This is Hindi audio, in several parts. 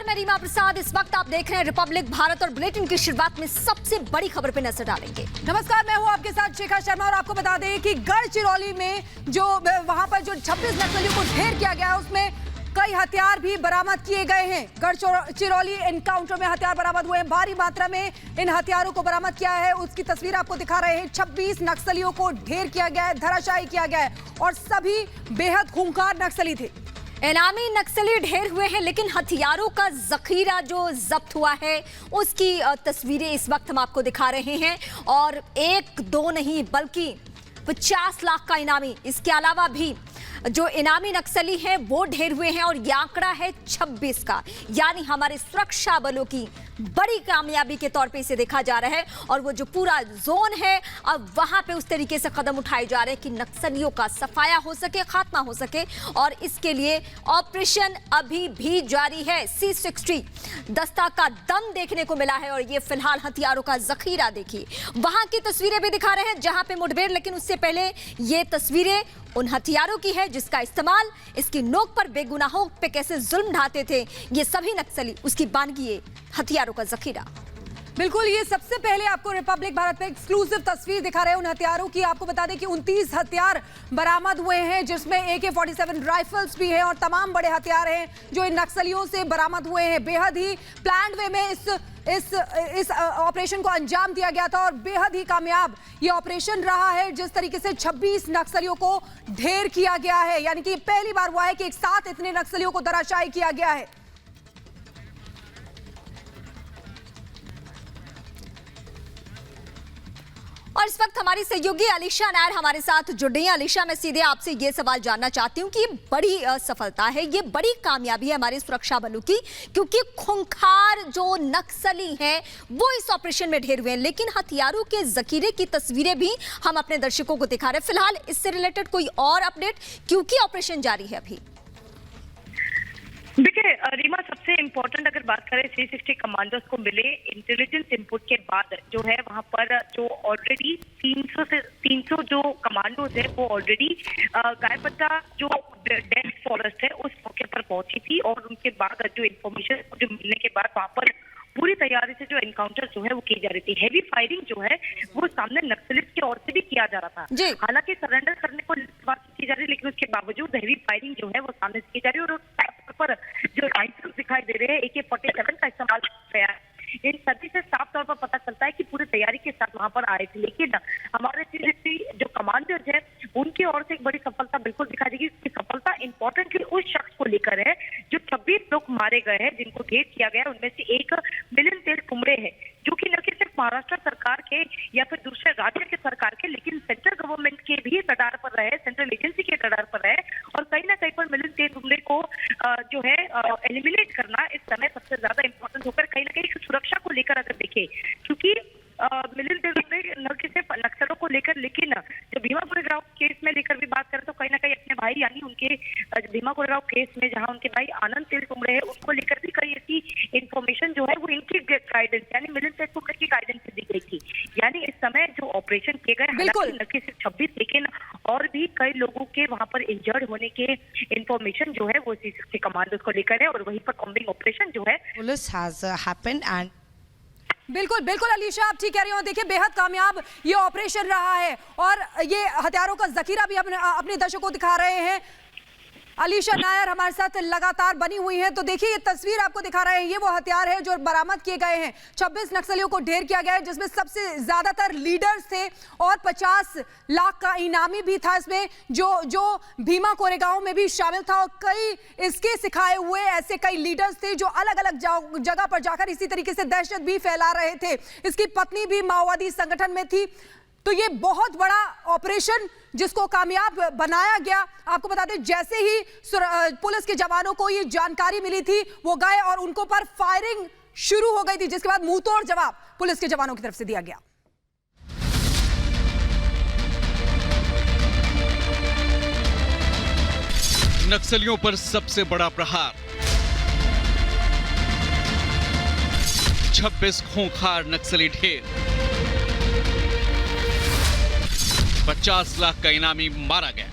मैं रीमा प्रसाद। इस वक्त आप देख रहे हैं रिपब्लिक भारत और बुलेटिन की शुरुआत में सबसे बड़ी खबर पे नजर डालेंगे। नमस्कार, मैं हूं आपके साथ शिखा शर्मा और आपको बता दें कि गढ़चिरौली में जो वहां पर जो 26 नक्सलियों को ढेर किया गया उसमें कई हथियार भी बरामद किए गए हैं। गढ़चिरौली एनकाउंटर में हथियार बरामद हुए हैं। भारी मात्रा में इन हथियारों को बरामद किया है। उसकी तस्वीर आपको दिखा रहे हैं। 26 नक्सलियों को ढेर किया गया है, धराशायी किया गया है और सभी बेहद खूंखार नक्सली थे। इनामी नक्सली ढेर हुए हैं, लेकिन हथियारों का जखीरा जो जब्त हुआ है उसकी तस्वीरें इस वक्त हम आपको दिखा रहे हैं। और एक दो नहीं बल्कि 50 लाख का इनामी, इसके अलावा भी जो इनामी नक्सली हैं वो ढेर हुए हैं और ये आंकड़ा है 26 का। यानी हमारे सुरक्षा बलों की बड़ी कामयाबी के तौर पे इसे देखा जा रहा है। और वो जो पूरा जोन है अब वहां पे उस तरीके से कदम उठाए जा रहे हैं कि नक्सलियों का सफाया हो सके, खात्मा हो सके। और इसके लिए ऑपरेशन अभी भी जारी है। C60 दस्ता का दम देखने को मिला है और ये फिलहाल हथियारों का जखीरा देखिए। वहां की तस्वीरें भी दिखा रहे हैं जहां पे मुठभेड़, लेकिन उससे पहले ये तस्वीरें उन हथियारों की है जिसका इस्तेमाल इसकी नोक पर बेगुनाहों पे कैसे जुल्म ढाते थे ये सभी नक्सली। उसकी बानगी हथियारों का जखीरा। बिल्कुल, ये सबसे पहले आपको रिपब्लिक भारत में एक्सक्लूसिव तस्वीर दिखा रहे हैं उन हथियारों की। आपको बता दें कि 29 हथियार बरामद हुए हैं जिसमें AK-47 राइफल्स भी हैं और तमाम बड़े हथियार हैं जो इन नक्सलियों से बरामद हुए हैं। बेहद ही प्लान्ड वे में इस ऑपरेशन को अंजाम दिया गया था और बेहद ही कामयाब ये ऑपरेशन रहा है। जिस तरीके से 26 नक्सलियों को ढेर किया गया है, यानी कि पहली बार हुआ है कि एक साथ इतने नक्सलियों को धराशायी किया गया है। और इस वक्त हमारी सहयोगी अलीशा नायर हमारे साथ जुड़ रही हैं। अलीशा, मैं सीधे आपसे ये सवाल जानना चाहती हूँ कि ये बड़ी सफलता है, ये बड़ी कामयाबी है हमारी सुरक्षा बलों की, क्योंकि खूंखार जो नक्सली हैं वो इस ऑपरेशन में ढेर हुए हैं, लेकिन हथियारों के जखीरे की तस्वीरें भी हम अपने दर्शकों को दिखा रहे हैं। फिलहाल इससे रिलेटेड कोई और अपडेट, क्योंकि ऑपरेशन जारी है अभी? देखिए रीमा, सबसे इम्पोर्टेंट अगर बात करें C60 कमांडोज को मिले इंटेलिजेंस इनपुट के बाद जो है वहां पर जो ऑलरेडी 300 जो कमांडोज है वो ऑलरेडी गायपट्टा जो डेथ फॉरेस्ट है उस मौके पर पहुंची थी। और उनके बाद जो इन्फॉर्मेशन जो मिलने के बाद वहां पर पूरी तैयारी से जो एनकाउंटर जो है वो की जा रही थी। हैवी फायरिंग जो है वो सामने नक्सलिस्ट की ओर से भी किया जा रहा था। हालांकि सरेंडर करने को बात की जा रही है, लेकिन उसके बावजूद हैवी फायरिंग जो है वो सामने से की जा रही है। और पर जो राइफल्स दिखाई दे रहे हैं AK-47 का इस्तेमाल किया है। इन सभी से साफ तौर पर पता चलता है कि पूरी तैयारी के साथ वहां पर आए थे। लेकिन हमारे C60 जो कमांडर्स है उनकी ओर से एक बड़ी सफलता बिल्कुल दिखाई देगी। इसकी सफलता इंपॉर्टेंटली उस शख्स को लेकर है जो 26 लोग मारे गए हैं, जिनको ढेर किया गया। उनमें से एक मिलिंद तेल कुमरे है, जो कि न सिर्फ महाराष्ट्र सरकार के या फिर दूसरे राज्य के सरकार के, लेकिन सेंट्रल गवर्नमेंट के भी रडार पर रहे, सेंट्रल एजेंसी के रडार पर रहे। और कहीं ना कहीं पर मिलिंद तेल कुमरे को जो है एलिमिनेट करना इस समय सबसे ज्यादा इंपॉर्टेंट होकर कहीं ना कहीं सुरक्षा को लेकर अगर देखें, क्योंकि मिलिंद तेल कुमरे न सिर्फ नक्सलों को लेकर, लेकिन जो भीमा कोरेगांव केस में लेकर भी बात करें तो कहीं ना कहीं अपने भाई यानी उनके भीमा कोरेगांव केस में जहां उनके भाई आनंद तेल कुमरे है उनको लेकर भी कई ऐसी इंफॉर्मेशन जो है वो इनकी गाइडेंस यानी मिलिंद तेल कुमरे की गाइडेंस से दी गई थी। यानी इस समय जो ऑपरेशन किए गए न सिर्फ 26 लेकिन और भी कई लोगों के वहां पर इंजर्ड होने के इंफॉर्मेशन जो है वो C60 कमांडोज को लेकर है। और वहीं पर कॉम्बिंग ऑपरेशन जो है पुलिस हैज हैपेंड एंड बिल्कुल बिल्कुल अलीशा, आप ठीक कह रही हो। देखिए, बेहद कामयाब ये ऑपरेशन रहा है और ये हथियारों का जखीरा भी अपने दर्शकों को दिखा रहे हैं। अलीशा नायर हमारे साथ लगातार बनी हुई हैं। तो देखिए, ये तस्वीर आपको दिखा रहे हैं, ये वो हथियार है जो बरामद किए गए हैं। 26 नक्सलियों को ढेर किया गया है, जिसमें सबसे ज्यादातर लीडर्स थे और 50 लाख का इनामी भी था इसमें, जो भीमा कोरेगांव में भी शामिल था। और कई इसके सिखाए हुए ऐसे कई लीडर्स थे जो अलग अलग जगह पर जाकर इसी तरीके से दहशत भी फैला रहे थे। इसकी पत्नी भी माओवादी संगठन में थी। तो ये बहुत बड़ा ऑपरेशन जिसको कामयाब बनाया गया। आपको बता दें, जैसे ही पुलिस के जवानों को ये जानकारी मिली थी वो गए और उनको पर फायरिंग शुरू हो गई थी, जिसके बाद मुंहतोड़ जवाब पुलिस के जवानों की तरफ से दिया गया। नक्सलियों पर सबसे बड़ा प्रहार, 26 खूंखार नक्सली ढेर, 50 लाख का इनामी मारा गया।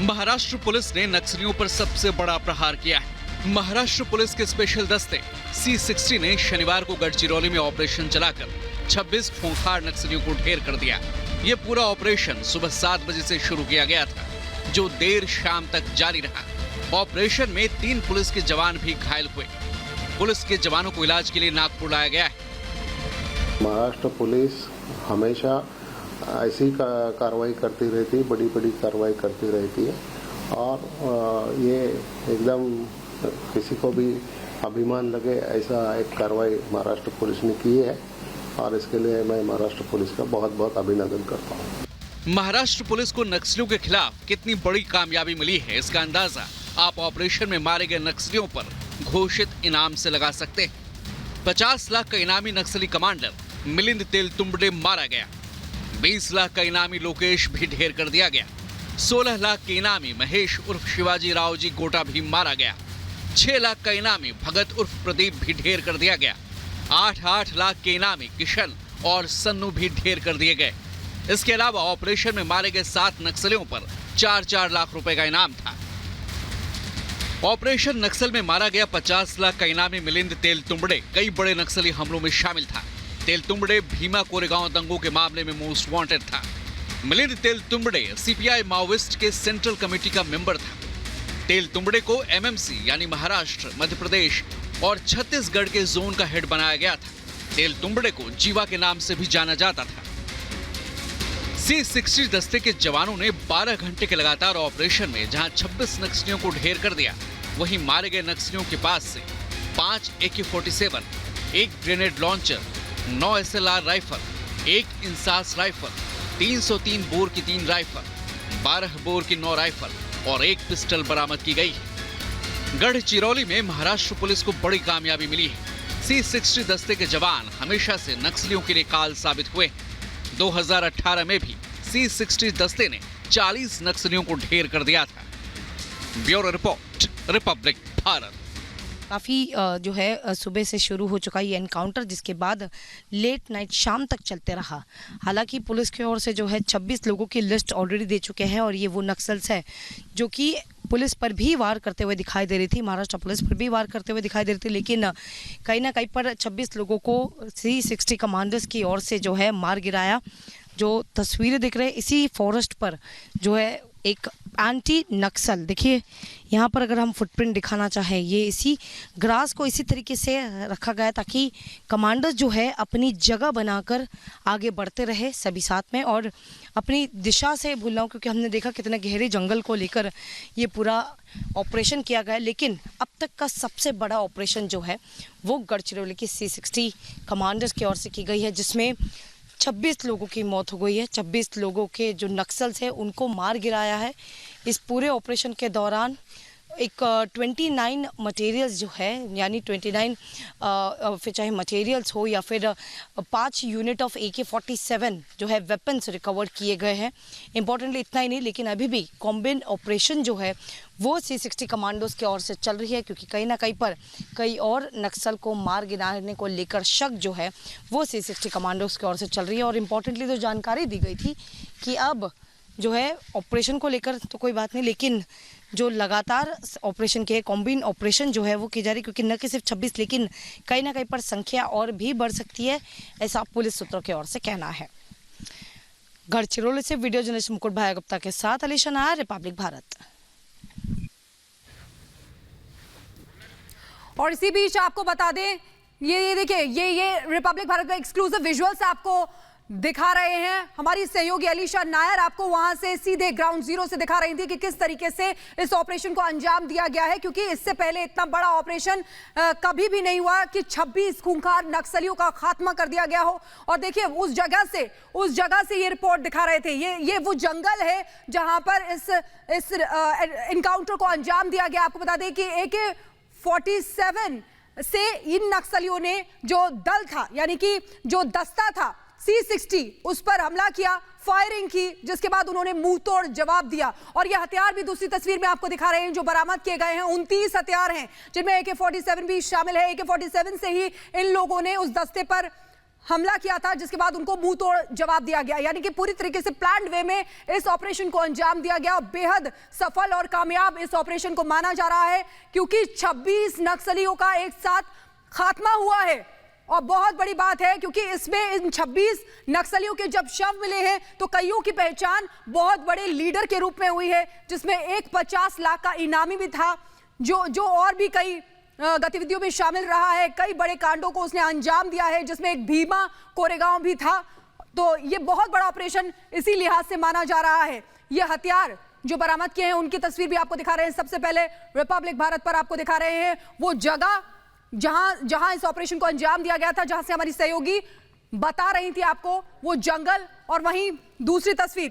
महाराष्ट्र पुलिस ने नक्सलियों पर सबसे बड़ा प्रहार किया है। महाराष्ट्र पुलिस के स्पेशल दस्ते C60 ने शनिवार को गढ़चिरौली में ऑपरेशन चलाकर 26 खूंखार नक्सलियों को ढेर कर दिया। ये पूरा ऑपरेशन सुबह 7 बजे से शुरू किया गया था, जो देर शाम तक जारी रहा। ऑपरेशन में 3 पुलिस के जवान भी घायल हुए। पुलिस के जवानों को इलाज के लिए नागपुर लाया गया है। महाराष्ट्र पुलिस हमेशा ऐसी कार्रवाई करती रहती है, बड़ी बड़ी कार्रवाई करती रहती है और ये एकदम किसी को भी अभिमान लगे ऐसा एक कार्रवाई महाराष्ट्र पुलिस ने की है और इसके लिए मैं महाराष्ट्र पुलिस का बहुत बहुत अभिनंदन करता हूँ। महाराष्ट्र पुलिस को नक्सलियों के खिलाफ कितनी बड़ी कामयाबी मिली है, इसका अंदाजा आप ऑपरेशन में मारे गए नक्सलियों पर घोषित इनाम से लगा सकते हैं। 50 लाख का इनामी नक्सली कमांडर मिलिंद तेलतुंबडे मारा गया। 20 लाख का इनामी लोकेश भी ढेर कर दिया गया। 16 लाख के इनामी महेश उर्फ शिवाजी राव जी गोटा भी मारा गया। 6 लाख का इनामी भगत उर्फ प्रदीप भी ढेर कर दिया गया। 8 लाख के इनामी किशन और सन्नू भी ढेर कर दिए गए। इसके अलावा ऑपरेशन में मारे गए 7 नक्सलियों पर 4-4 लाख रुपए का इनाम था। ऑपरेशन नक्सल में मारा गया 50 लाख का इनामी मिलिंद तेलतुंबडे कई बड़े नक्सली हमलों में शामिल था। तेलतुंबडे भीमा कोरेगांव दंगों के मामले में मोस्ट वांटेड था। मिलिंद तेलतुंबडे सीपीआई माओइस्ट के सेंट्रल कमेटी का मेंबर था। तेलतुंबडे को एमएमसी यानी महाराष्ट्र, मध्य प्रदेश और छत्तीसगढ़ के जोन का हेड बनाया गया था। तेलतुंबडे को जीवा के नाम से भी जाना जाता था। C60 दस्ते के जवानों ने 12 घंटे के लगातार ऑपरेशन में जहां 26 नक्सलियों को ढेर कर दिया, वहीं मारे गए नक्सलियों के पास से 5 AK-47, 1 grenade launcher, 9 SLR rifle, 1 INSAS rifle, 303 bore की 3 राइफल, 12 बोर की 9 राइफल और 1 पिस्टल बरामद की गई है। गढ़चिरौली में महाराष्ट्र पुलिस को बड़ी कामयाबी मिली है। C60 दस्ते के जवान हमेशा से नक्सलियों के लिए काल साबित हुए। 2018 में भी C60 दस्ते ने 40 नक्सलियों को ढेर कर दिया था। Bureau report, Republic Bharat. काफ़ी जो है सुबह से शुरू हो चुका ये एनकाउंटर, जिसके बाद लेट नाइट शाम तक चलते रहा। हालांकि पुलिस की ओर से जो है 26 लोगों की लिस्ट ऑलरेडी दे चुके हैं और ये वो नक्सल्स है जो कि पुलिस पर भी वार करते हुए दिखाई दे रही थी, महाराष्ट्र पुलिस पर भी वार करते हुए दिखाई दे रही थी। लेकिन कहीं ना कहीं पर 26 लोगों को C60 कमांडर्स की ओर से जो है मार गिराया। जो तस्वीरें दिख रहे हैं इसी फॉरेस्ट पर जो है एक एंटी नक्सल, देखिए यहाँ पर अगर हम फुटप्रिंट दिखाना चाहें, ये इसी ग्रास को इसी तरीके से रखा गया ताकि कमांडर्स जो है अपनी जगह बनाकर आगे बढ़ते रहे सभी साथ में और अपनी दिशा से भूलना हो, क्योंकि हमने देखा कितने गहरे जंगल को लेकर ये पूरा ऑपरेशन किया गया। लेकिन अब तक का सबसे बड़ा ऑपरेशन जो है वो गढ़चिरौली की C60 कमांडर्स की ओर से की गई है, जिसमें 26 लोगों की मौत हो गई है। 26 लोगों के जो नक्सल्स हैं उनको मार गिराया है। इस पूरे ऑपरेशन के दौरान एक 29 मटेरियल्स जो है, यानी 29 फिर चाहे मटेरियल्स हो या फिर 5 यूनिट ऑफ AK-47 जो है वेपन्स रिकवर किए गए हैं। इम्पॉर्टेंटली इतना ही नहीं, लेकिन अभी भी कॉम्बिन ऑपरेशन जो है वो C60 कमांडोज की ओर से चल रही है, क्योंकि कहीं ना कहीं पर कई और नक्सल को मार गिराने को लेकर शक जो है वो C60 कमांडोज की ओर से चल रही है। और इम्पॉर्टेंटली तो जानकारी दी गई थी कि अब जो है ऑपरेशन को लेकर तो कोई बात नहीं, लेकिन जो लगातार ऑपरेशन के कॉम्बिन ऑपरेशन जो है वो की जा रही, क्योंकि न कि सिर्फ 26 लेकिन कहीं ना कहीं पर संख्या और भी बढ़ सकती है, ऐसा पुलिस सूत्रों की ओर से कहना है। गढ़चिरौली से वीडियो जर्नलिस्ट मुकुट भाई गुप्ता के साथ अलीशा नायर, रिपब्लिक भारत। और इसी बीच आपको बता दें, ये देखिए ये रिपब्लिक भारत का एक्सक्लूसिव विजुअल्स आपको दिखा रहे हैं। हमारी सहयोगी अलीशा नायर आपको वहां से सीधे ग्राउंड जीरो से दिखा रही थी कि किस तरीके से इस ऑपरेशन को अंजाम दिया गया है, क्योंकि इससे पहले इतना बड़ा ऑपरेशन कभी भी नहीं हुआ कि 26 खूंखार नक्सलियों का खात्मा कर दिया गया हो। और देखिए उस जगह से ये रिपोर्ट दिखा रहे थे, ये वो जंगल है जहां पर इस इनकाउंटर को अंजाम दिया गया। आपको बता दें कि AK-47 से इन नक्सलियों ने जो दल था, यानी कि जो दस्ता था C60, उस पर हमला किया, फायरिंग की, जिसके बाद उन्होंने मुंह तोड़ जवाब दिया। और ये हथियार भी दूसरी तस्वीर में आपको दिखा रहे हैं जो बरामद किए गए हैं। 29 हथियार हैं जिनमें AK-47 भी शामिल है। AK-47 से ही इन लोगों ने उस दस्ते पर हमला किया था, जिसके बाद उनको मुंह तोड़ जवाब दिया गया। यानी कि पूरी तरीके से प्लान्ड वे में इस ऑपरेशन को अंजाम दिया गया और बेहद सफल और कामयाब इस ऑपरेशन को माना जा रहा है, क्योंकि 26 नक्सलियों का एक साथ खात्मा हुआ है। और बहुत बड़ी बात है, क्योंकि इसमें इन 26 नक्सलियों के जब शव मिले हैं तो कईयों की पहचान बहुत बड़े लीडर के रूप में हुई है, जिसमें एक 50 लाख का इनामी भी था, जो और भी कई गतिविधियों में शामिल रहा है, कई बड़े कांडों को उसने अंजाम दिया है, जिसमें एक भीमा कोरेगांव भी था। तो ये बहुत बड़ा ऑपरेशन इसी लिहाज से माना जा रहा है। ये हथियार जो बरामद किए हैं उनकी तस्वीर भी आपको दिखा रहे हैं। सबसे पहले रिपब्लिक भारत पर आपको दिखा रहे हैं वो जगह जहां इस ऑपरेशन को अंजाम दिया गया था, जहां से हमारी सहयोगी बता रही थी आपको, वो जंगल। और वहीं दूसरी तस्वीर